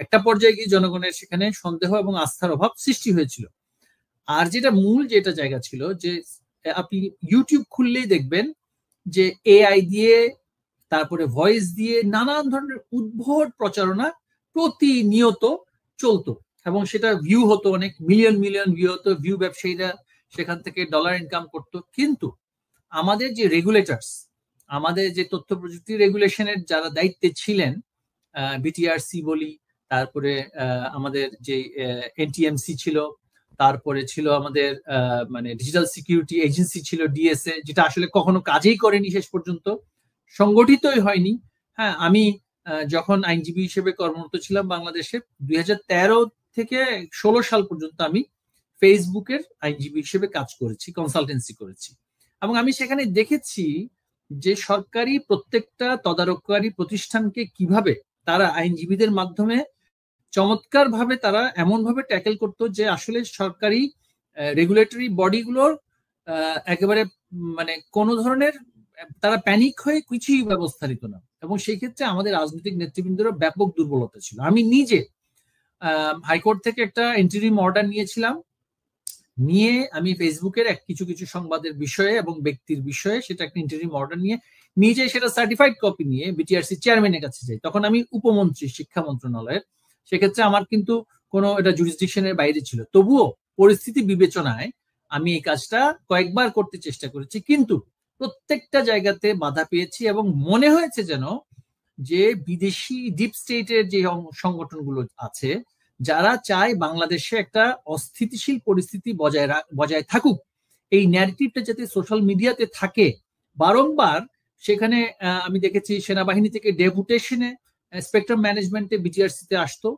একটা পর্যায়ে গিয়ে জনগণের সেখানে সন্দেহ এবং আস্থার অভাব সৃষ্টি হয়েছিল। আর যেটা মূল যেটা জায়গা ছিল যে আপনি ইউটিউব খুললেই দেখবেন যে এআই দিয়ে তারপরে ভয়েস দিয়ে নানান ধরনের উদ্ভট প্রচারণা প্রতিনিয়ত চলতো, এবং সেটা ভিউ হতো, অনেক মিলিয়ন মিলিয়ন ভিউ হতো, ভিউ ব্যবসায়ীরা সেখান থেকে ডলার ইনকাম করতো। কিন্তু আমাদের যে রেগুলেটরস, আমাদের যে তথ্য প্রযুক্তি রেগুলেশনের যারা দায়িত্বে ছিলেন, বিটিআরসি বলি, তারপরে আমাদের যে এনটিএমসি ছিল, তারপরে ছিল আমাদের মানে ডিজিটাল সিকিউরিটি এজেন্সি ছিল ডিএসএ, যেটা আসলে কখনো কাজেই করেনি, শেষ পর্যন্ত সংগঠিতই হয়নি। হ্যাঁ, আমি যখন আইনজীবী হিসেবে কর্মরত ছিলাম বাংলাদেশে 2013 থেকে 16 সাল পর্যন্ত আমি ফেসবুকের আইনজীবী হিসেবে কাজ করেছি, কনসালটেন্সি করেছি, এবং আমি সেখানে দেখেছি যে সরকারি প্রত্যেকটা তদারককারী প্রতিষ্ঠানকে কিভাবে তারা আইনজীবীদের মাধ্যমে চমৎকার ভাবে তারা এমন ভাবে ট্যাকেল করতো যে আসলে সরকারি রেগুলেটরি বডিগুলোর একেবারে মানে কোনো ধরনের তারা প্যানিক হয়ে কিছুই ব্যবস্থা নিত না, এবং সেই ক্ষেত্রে আমাদের রাজনৈতিক নেতৃবৃন্দের ব্যাপক দুর্বলতা ছিল। আমি নিজে হাইকোর্ট থেকে একটা ইন্টারিম অর্ডার নিয়েছিলাম, নিয়ে আমি ফেসবুকের কিছু কিছু সংবাদের বিষয়ে এবং ব্যক্তির বিষয়ে সেটা একটা ইন্টারিম অর্ডার নিয়ে নিজে সেটা সার্টিফাইড কপি নিয়ে বিটিআরসি চেয়ারম্যানের কাছে যাই। তখন আমি উপমন্ত্রী শিক্ষা মন্ত্রণালয়ের, সেক্ষেত্রে আমার কিন্তু কোনো এটা জুরিসডিকশনের বাইরে ছিল, তবুও পরিস্থিতি বিবেচনায় আমি এই কাজটা কয়েকবার করতে চেষ্টা করেছি, কিন্তু প্রত্যেকটা জায়গাতে বাধা পেয়েছি, এবং মনে হয়েছে যেন যে বিদেশি ডিপ স্টেটের যে সংগঠনগুলো আছে যারা চায় বাংলাদেশে একটা অস্থিতিশীল পরিস্থিতি বজায় থাকুক, এই ন্যারেটিভটা যাতে সোশ্যাল মিডিয়াতে থাকে বারংবার। সেখানে আমি দেখেছি সেনাবাহিনী থেকে ডেপুটেশনে স্পেকট্রাম ম্যানেজমেন্টে বিটিআরসিতে আসতো,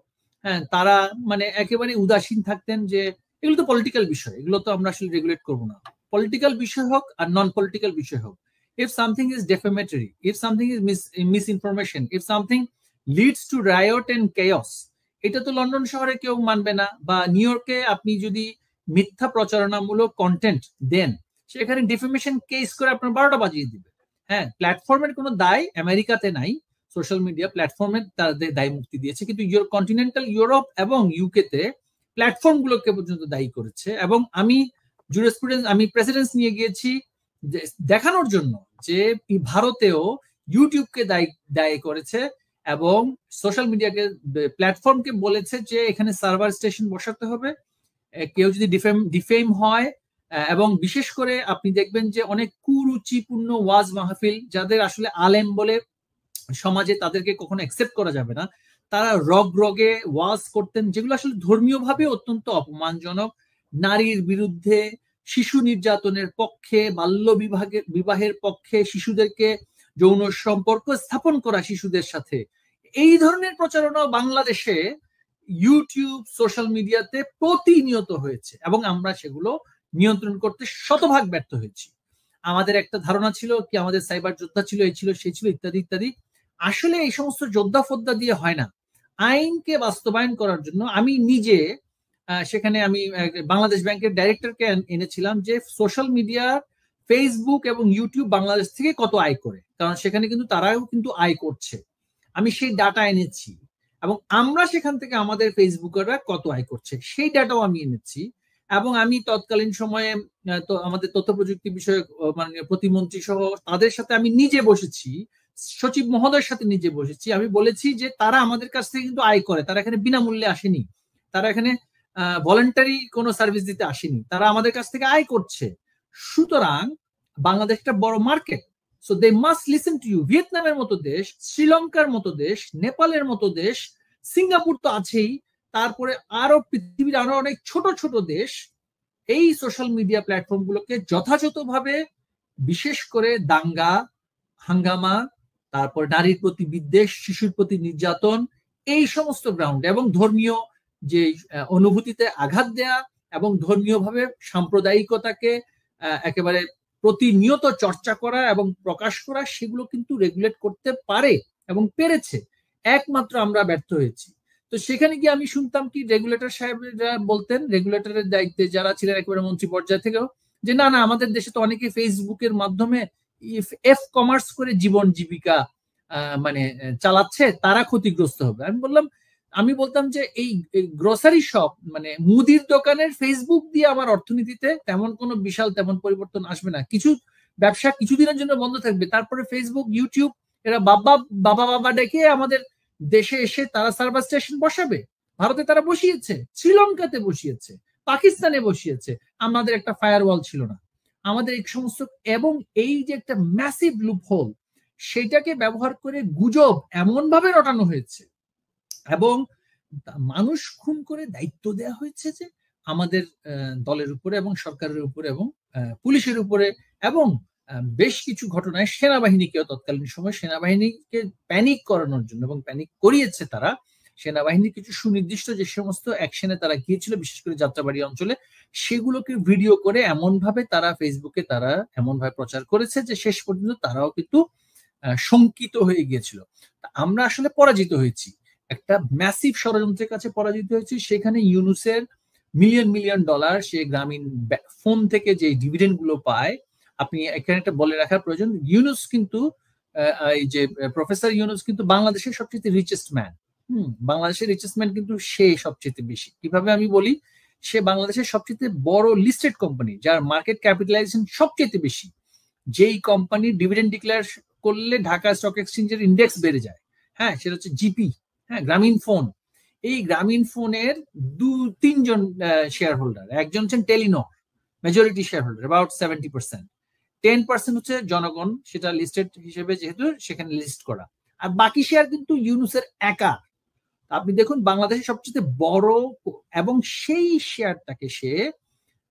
হ্যাঁ, তারা মানে একেবারে উদাসীন থাকতেন যে এগুলো তো পলিটিক্যাল বিষয়, এগুলো তো আমরা আসলে রেগুলেট করবো না। পলিটিক্যাল বিষয় হোক আর নন পলিটিক্যাল বিষয় হোক, if something is defamatory, if something is misinformation, if something leads to riot and chaos, এটা তো লন্ডন শহরে কেউ মানবে না, বা নিউ ইয়র্কে আপনি যদি মিথ্যা প্রচারণামূলক কন্টেন্ট দেন সেখানে ডিফেমেশন কেস করে আপনার 12টা বাজিয়ে দিবে। হ্যাঁ, প্ল্যাটফর্মের কোনো দায় আমেরিকাতে নাই, সোশ্যাল মিডিয়া প্ল্যাটফর্মের তাদের দায় মুক্তি দিয়েছে, কিন্তু কন্টিনেন্টাল ইউরোপ এবং ইউকেতে প্ল্যাটফর্ম গুলোকে পর্যন্ত দায়ী করেছে। এবং আমি জুরিসপ্রুডেন্স, আমি প্রেসিডেন্স নিয়ে গিয়েছি দেখানোর জন্য যে ভারতেও ইউটিউবকে দায়ী করেছে এবং সোশ্যাল মিডিয়াকে প্ল্যাটফর্মকে বলেছে যে এখানে সার্ভার স্টেশন বসাতে হবে, কেউ যদি ডিফেম হয়, এবং বিশেষ করে আপনি দেখবেন যে অনেক কুরুচিপূর্ণ ওয়াজ মাহফিল, যাদের আসলে আলেম বলে সমাজে তাদেরকে কখনো অ্যাকসেপ্ট করা যাবে না, তারা রগে ওয়াজ করতেন, যেগুলো আসলে ধর্মীয় ভাবে অত্যন্ত অপমানজনক, নারীর বিরুদ্ধে, শিশু নির্যাতনের পক্ষে, বাল্য বিবাহের পক্ষে, শিশুদেরকে যৌন সম্পর্ক স্থাপন করা শিশুদের সাথে, এই ধরনের প্রচারণা বাংলাদেশে ইউটিউব সোশ্যাল মিডিয়াতে প্রতিনিয়ত হয়েছে, এবং আমরা সেগুলো নিয়ন্ত্রণ করতে শতভাগ ব্যর্থ হয়েছি। আমাদের একটা ধারণা ছিল কি আমাদের সাইবার যোদ্ধা ছিল, এই ছিল সেই ছিল ইত্যাদি ইত্যাদি। আসলে এই সমস্ত যোদ্ধা ফোদ্ধা দিয়ে হয় না। আইনকে বাস্তবায়ন করার জন্য আমি নিজে সেখানে আমি বাংলাদেশ ব্যাংকের ডাইরেক্টরকে এনেছিলাম যে সোশ্যাল মিডিয়া ফেসবুক এবং ইউটিউব বাংলাদেশ থেকে কত আয় করে, কারণ সেখানে কিন্তু তারাও কিন্তু আয় করছে। আমি সেই ডাটা এনেছি, এবং আমরা সেখান থেকে আমাদের ফেসবুকাররা কত আয় করছে সেই ডাটাও আমি এনেছি। এবং আমি তৎকালীন সময়ে তো আমাদের তথ্য প্রযুক্তি বিষয়ক মাননীয় প্রতিমন্ত্রী সহ তাদের সাথে আমি নিজে বসেছি, সচিব মহোদয়ের সাথে নিজে বসেছি। আমি বলেছি যে তারা আমাদের কাছ থেকে কিন্তু আয় করে, তারা এখানে বিনামূল্যে আসেনি, তারা এখানে ভলান্টারি কোনো সার্ভিস দিতে আসেনি, তারা আমাদের কাছ থেকে আয় করছে। সুতরাং বাংলাদেশ একটা বড় market, so they must listen to you. ভিয়েতনামের মতো দেশ, শ্রীলঙ্কার মতো দেশ, নেপালের মতো দেশ, সিঙ্গাপুর তো আছেই, তারপরে আরো পৃথিবীর আরো অনেক ছোট ছোট দেশ এই সোশ্যাল মিডিয়া প্ল্যাটফর্ম গুলোকে যথাযথভাবে, বিশেষ করে দাঙ্গা হাঙ্গামা, তারপর নারীর প্রতি বিদ্বেষ, শিশুর প্রতি নির্যাতন, এই সমস্ত গ্রাউন্ড এবং ধর্মীয় যে অনুভূতিতে আঘাত দেয়া এবং ধর্মীয় ভাবে সাম্প্রদায়িকতাকে একেবারে প্রতিনিয়ত চর্চা করা এবং প্রকাশ করা, সেগুলো কিন্তু রেগুলেট করতে পারে এবং পেরেছে। একমাত্র আমরা ব্যর্থ হয়েছি। তো সেখানে গিয়ে আমি শুনতাম কি রেগুলেটর সাহেবরা বলতেন, রেগুলেটরের দায়িত্বে যারা ছিলেন একেবারে মন্ত্রী পর্যায় থেকেও, যে না না, আমাদের দেশে তো অনেকে ফেসবুকের মাধ্যমে এফ কমার্স করে জীবন জীবিকা মানে চালাচ্ছে, তারা ক্ষতিগ্রস্ত হবে। আমি বলতাম যে এই গ্রোসারি শপ মানে মুদির দোকানের ফেসবুক দিয়ে আমার অর্থনীতিতে তেমন কোনো বিশাল তেমন পরিবর্তন আসবে না। কিছু ব্যবসা কিছুদিনের জন্য বন্ধ থাকবে, তারপরে ফেসবুক, ইউটিউব এরা বাবা বাবা বাবা ডেকে আমাদের দেশে এসে তারা সার্ভার স্টেশন বসাবে। ভারতে তারা বসিয়েছে, শ্রীলঙ্কাতে বসিয়েছে, পাকিস্তানে বসিয়েছে। আমাদের একটা ফায়ারওয়াল ছিল না, আমাদের এই সমস্ত। এবং এই যে একটা ম্যাসিভ লুপহোল, সেটাকে ব্যবহার করে গুজব এমন ভাবে রটানো হয়েছে এবং মানুষ খুন করে দায়িত্ব দেওয়া হয়েছে যে আমাদের দলের উপরে এবং সরকারের উপরে এবং পুলিশের উপরে, এবং বেশ কিছু ঘটনায় সেনাবাহিনীকেও, তৎকালীন সময় সেনাবাহিনীকে প্যানিক করানোর জন্য, এবং প্যানিক করিয়েছে তারা। সেনাবাহিনীর কিছু সুনির্দিষ্ট যে সমস্ত অ্যাকশনে তারা গিয়েছিল, বিশেষ করে যাত্রাবাড়ি অঞ্চলে, সেগুলোকে ভিডিও করে এমনভাবে তারা ফেসবুকে তারা এমনভাবে প্রচার করেছে যে শেষ পর্যন্ত তারাও কিন্তু শঙ্কিত হয়ে গিয়েছিল। আমরা আসলে পরাজিত হয়েছি, একটা ম্যাসিভ ষড়যন্ত্রের কাছে পরাজিত হয়েছি। সেখানে ইউনুসের মিলিয়ন মিলিয়ন ডলার সে গ্রামীণ ফোন থেকে যে ডিভিডেন্ড গুলো পায়, আপনি এখানে একটা বলে রাখার প্রয়োজন, ইউনুস কিন্তু এই যে প্রফেসর ইউনুস কিন্তু বাংলাদেশের সবচেয়ে রিচেস্ট ম্যান। বাংলাদেশের রিচেস্ট ম্যান কিন্তু সে সবচেয়ে বেশি। কিভাবে আমি বলি, সে বাংলাদেশের সবচেয়ে বড় লিস্টেড কোম্পানি, যার মার্কেট ক্যাপিটালাইজেশন সবচেয়ে বেশি, যেই কোম্পানি ডিভিডেন্ড ডিক্লেয়ার করলে ঢাকা স্টক এক্সচেঞ্জের ইন্ডেক্স বেড়ে যায়, হ্যাঁ, সেটা হচ্ছে জিপি, হ্যাঁ, গ্রামীণ ফোন। এই গ্রামীণ ফোনের 2-3 জন শেয়ার হোল্ডার, একজন হচ্ছেন Telenor majority share holder, about 70%, 10% হচ্ছে জনগণ, সেটা লিস্টেড হিসেবে যেহেতু সেখানে লিস্ট করা, আর বাকি শেয়ার কিন্তু ইউনুসের একা। আপনি দেখুন বাংলাদেশের সবচেয়ে বড়, এবং সেই শেয়ারটাকে সে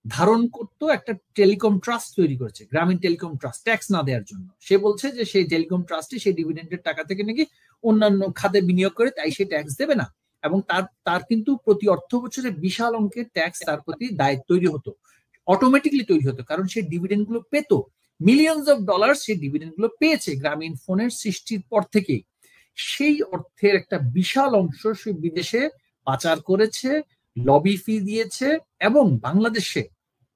ধারণ করতো একটা টেলিকম ট্রাস্ট তৈরি করেছে, গ্রামীণ টেলিকম ট্রাস্ট, ট্যাক্স না দেওয়ার জন্য। সে বলছে যে সেই টেলিকম ট্রাস্টে সেই ডিভিডেন্ডের টাকা থেকে নাকি অন্যান্য খাতে বিনিয়োগ করে, তাই সে ট্যাক্স দেবে না। এবং তার কিন্তু প্রতি অর্থ বছরে বিশাল অঙ্কের ট্যাক্স তার প্রতি দায় তৈরি হতো, অটোমেটিকলি তৈরি হতো, কারণ সে ডিভিডেন্ড গুলো পেত, millions of dollar say dividend গুলো পেয়েছে গ্রামীণ ফোনের সৃষ্টির পর থেকেই। সেই অর্থের একটা বিশাল অংশ সে বিদেশে পাচার করেছে, লবি ফি দিয়েছে, এবং বাংলাদেশে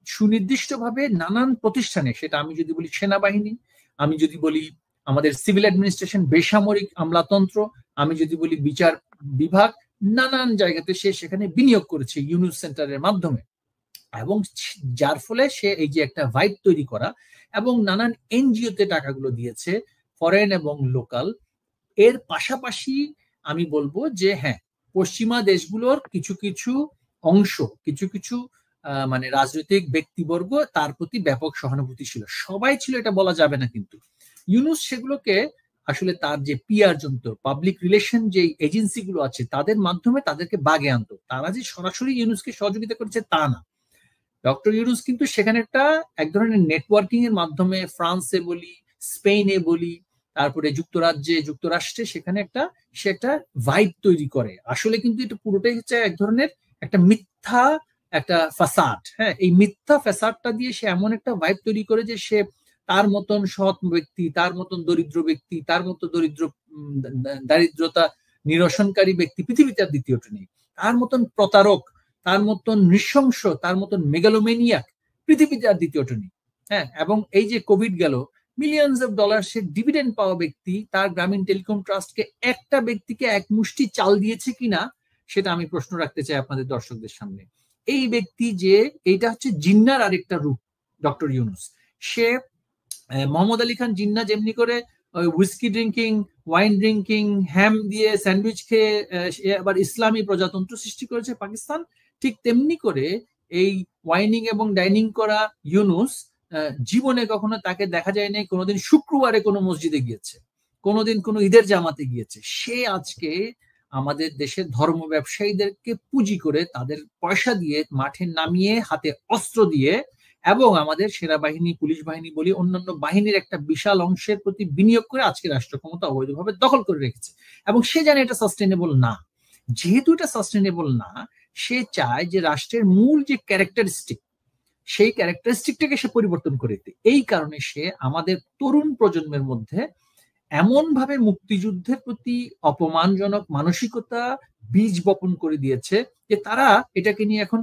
সুনির্দিষ্টভাবে নানান প্রতিষ্ঠানে, সেটা আমি যদি বলি সেনাবাহিনী, আমি যদি বলি আমাদের সিভিল অ্যাডমিনিস্ট্রেশন, বেসামরিক আমলাতন্ত্র, আমি যদি বলি বিচার বিভাগ, নানান জায়গাতে সে সেখানে বিনিয়োগ করেছে ইউনুস সেন্টারের মাধ্যমে। এবং যার ফলে সে এই যে একটা ভাইব তৈরি করা, এবং নানান এনজিওতে টাকাগুলো দিয়েছে, ফরেন এবং লোকাল। এর পাশাপাশি আমি বলবো যে হ্যাঁ, পশ্চিমা দেশগুলোর কিছু কিছু অংশ, কিছু কিছু মানে রাজনৈতিক ব্যক্তিবর্গ তার প্রতি ব্যাপক সহানুভূতি ছিল, সবাই ছিল এটা বলা যাবে না, কিন্তু ইউনুস সেগুলোকে আসলে তার যে পিআর যন্ত্র, পাবলিক রিলেশন যে এজেন্সি গুলো আছে, তাদের মাধ্যমে তাদেরকে বাগে আনতো। তারা যে সরাসরি ইউনুসকে সহযোগিতা করেছে তা না, ডক্টর ইউনুস কিন্তু সেখানে এক ধরনের নেটওয়ার্কিং এর মাধ্যমে, ফ্রান্সে বলি, স্পেনে বলি, তারপরে যুক্তরাষ্ট্রে সেখানে সে একটা ভাইব তৈরি করে। আসলে কিন্তু এটা পুরোটাই হচ্ছে এক ধরনের একটা মিথ্যা একটা ফাসাদ। হ্যাঁ, এই মিথ্যা ফাসাদটা দিয়ে সে এমন একটা ভাইব তৈরি করে যে সে তার মতন সৎ ব্যক্তি, তার মতন দরিদ্র ব্যক্তি, তার মতো দারিদ্রতা নিরসনকারী ব্যক্তি পৃথিবীতে আর দ্বিতীয়টা নেই। তার মতন প্রতারক, তার মতন নৃশংস, তার মতন মেগালোমেনিয়াক পৃথিবীতে আর দ্বিতীয়টা নেই। হ্যাঁ, এবং এই যে কোভিড গেল, millions of dollar say dividend পাওয়া ব্যক্তি তার গ্রামীণ টেলিকম ট্রাস্টকে একটা ব্যক্তিকে এক মুষ্টি চাল দিয়েছে কিনা, সেটা আমি প্রশ্ন রাখতে চাই আপনাদের দর্শকদের সামনে। এই ব্যক্তি যে, এইটা হচ্ছে জিন্নার আরেকটা রূপ ডক্টর ইউনুস। সে মোহাম্মদ আলী খান জিন্না যেমনি করে হুইস্কি ড্রিঙ্কিং, ওয়াইন ড্রিঙ্কিং, হ্যাম দিয়ে স্যান্ডউইচ খেয়ে আবার ইসলামী প্রজাতন্ত্র সৃষ্টি করেছে পাকিস্তান, ঠিক তেমনি করে এই ওয়াইনিং এবং ডাইনিং করা ইউনুস জীবনে কখনো তাকে দেখা যায় নাই কোনোদিন শুক্রবারে কোনো মসজিদে গিয়েছে, কোনোদিন কোনো ঈদের জামাতে গিয়েছে। সে আজকে আমাদের দেশের ধর্ম ব্যবসায়ীদেরকে পুঁজি করে, তাদের পয়সা দিয়ে মাঠে নামিয়ে, হাতে অস্ত্র দিয়ে, এবং আমাদের সেনাবাহিনী, পুলিশ বাহিনী বলি, অন্যান্য বাহিনীর একটা বিশাল অংশের প্রতি বিনিয়োগ করে আজকে রাষ্ট্র ক্ষমতা অবৈধভাবে দখল করে রেখেছে। এবং সে জানে এটা সাস্টেনেবল না। যেহেতু এটা সাস্টেনেবল না, সে চায় যে রাষ্ট্রের মূল যে ক্যারেক্টারিস্টিক, সেই ক্যারেক্টারিস্টিকটাকে সে পরিবর্তন করে দিতে। এই কারণে সে আমাদের তরুণ প্রজন্মের মধ্যে এমন ভাবে মুক্তিযুদ্ধের প্রতি অপমানজনক মানসিকতা বীজ বপন করে দিয়েছে যে তারা এটাকে নিয়ে এখন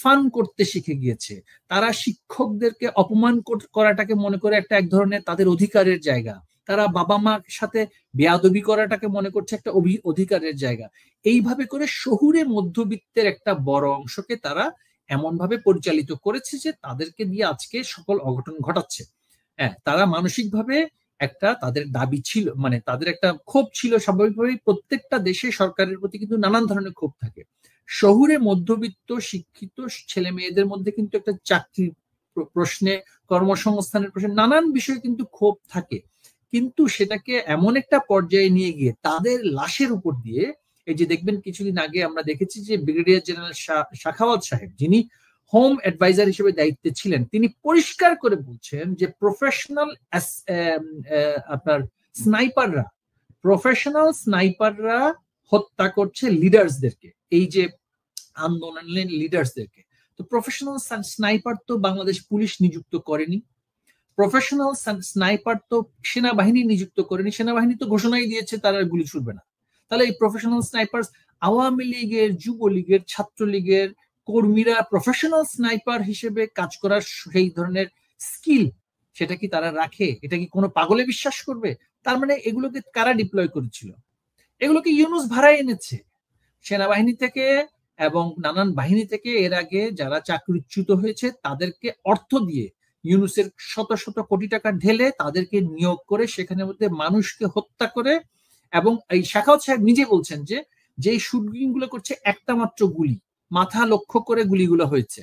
ফান করতে শিখে গিয়েছে। তারা শিক্ষকদেরকে অপমান করাটাকে মনে করে একটা এক ধরনের তাদের অধিকারের জায়গা। তারা বাবা মার সাথে বেয়াদবি করাটাকে মনে করছে একটা অধিকারের জায়গা। এইভাবে করে শহুরে মধ্যবিত্তের একটা বড় অংশকে তারা এমন ভাবে পরিচালিত করেছে যে তাদেরকে দিয়ে আজকে সকল অঘটন ঘটাচ্ছে। হ্যাঁ, তারা মানসিকভাবে একটা তাদের দাবি ছিল, মানে তাদের একটা ক্ষোভ ছিল। স্বাভাবিকভাবেই প্রত্যেকটা দেশে সরকারের প্রতি কিন্তু নানান ধরনের ক্ষোভ থাকে। শহুরে মধ্যবিত্ত শিক্ষিত ছেলে মেয়েদের মধ্যে কিন্তু একটা চাকরির প্রশ্নে, কর্মসংস্থানের প্রশ্নে, নানান বিষয়ে কিন্তু ক্ষোভ থাকে। কিন্তু সেটাকে এমন একটা পর্যায়ে নিয়ে গিয়ে তাদের লাশের উপর দিয়ে, এই যে দেখবেন কিছুদিন আগে আমরা দেখেছি যে ব্রিগেডিয়ার জেনারেল শাখাওয়াত সাহেব, যিনি হোম অ্যাডভাইজার হিসেবে দায়িত্বে ছিলেন, তিনি পরিষ্কার করে বলছেন যে আপনার স্নাইপাররা হত্যা করছে লিডার্সদেরকে, এই যে আন্দোলনের লিডার্সদেরকে। তো প্রফেশনাল স্নাইপার তো বাংলাদেশ পুলিশ নিযুক্ত করেনি, প্রফেশনাল স্নাইপার তো সেনাবাহিনী নিযুক্ত করেনি, সেনাবাহিনী তো ঘোষণাই দিয়েছে তারা গুলি ছুড়বে না। তাহলে এই প্রফেশনাল স্নাইপার আওয়ামী লীগের, যুবলীগের, ছাত্রলীগের কর্মীরা প্রফেশনাল স্নাইপার হিসেবে কাজ করার সেই ধরনের স্কিল সেটা কি তারা রাখে? এটা কি কোনো পাগলে বিশ্বাস করবে? তার মানে এগুলোকে কারা ডিপ্লয় করেছিল? এগুলোকে ইউনূস ভাড়ায় এনেছে সেনাবাহিনী থেকে এবং নানান বাহিনী থেকে। এর আগে যারা চাকরিচ্যুত হয়েছে তাদেরকে অর্থ দিয়ে, ইউনূসের শত শত কোটি টাকা ঢেলে তাদেরকে নিয়োগ করে সেখানে মধ্যে মানুষকে হত্যা করে। এবং এই শাখাওয়াত সাহেব নিজে বলছেন যে যেই শুটিং গুলো করছে একটা মাত্র গুলি, মাথা লক্ষ্য করে গুলিগুলো হয়েছে।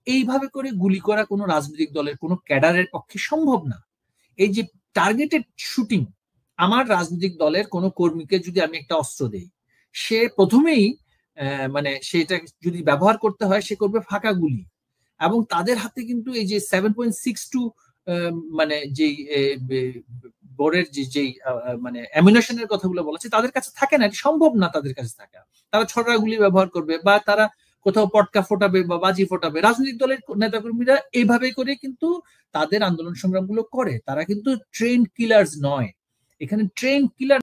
এইভাবে করে গুলি করা কোনো রাজনৈতিক দলের কোনো ক্যাডারের পক্ষে সম্ভব না। এই যে টার্গেটেড শুটিং, আমার রাজনৈতিক দলের কোনো কর্মীকে যদি আমি একটা অস্ত্র দেই, সে প্রথমেই মানে সেটা যদি ব্যবহার করতে হয় সে করবে ফাঁকা গুলি। এবং তাদের হাতে কিন্তু এই যে 7.62 মানে যেই বোরের যেই মানে অ্যামিনেশনের কথাগুলো বলেছে তাদের কাছে থাকে না, এটা সম্ভব না তাদের কাছে থাকা। তারা ছড়া গুলি ব্যবহার করবে বা তারা কোথাও পটকা ফোটাবে বা বাজি ফোটাবে। রাজনৈতিক দলের নেতাকর্মীরা এইভাবে করে কিন্তু তাদের আন্দোলন সংগ্রামগুলো করে। তারা কিন্তু ট্রেন্ড কিলার্স নয়, এখানে ট্রেন্ড কিলার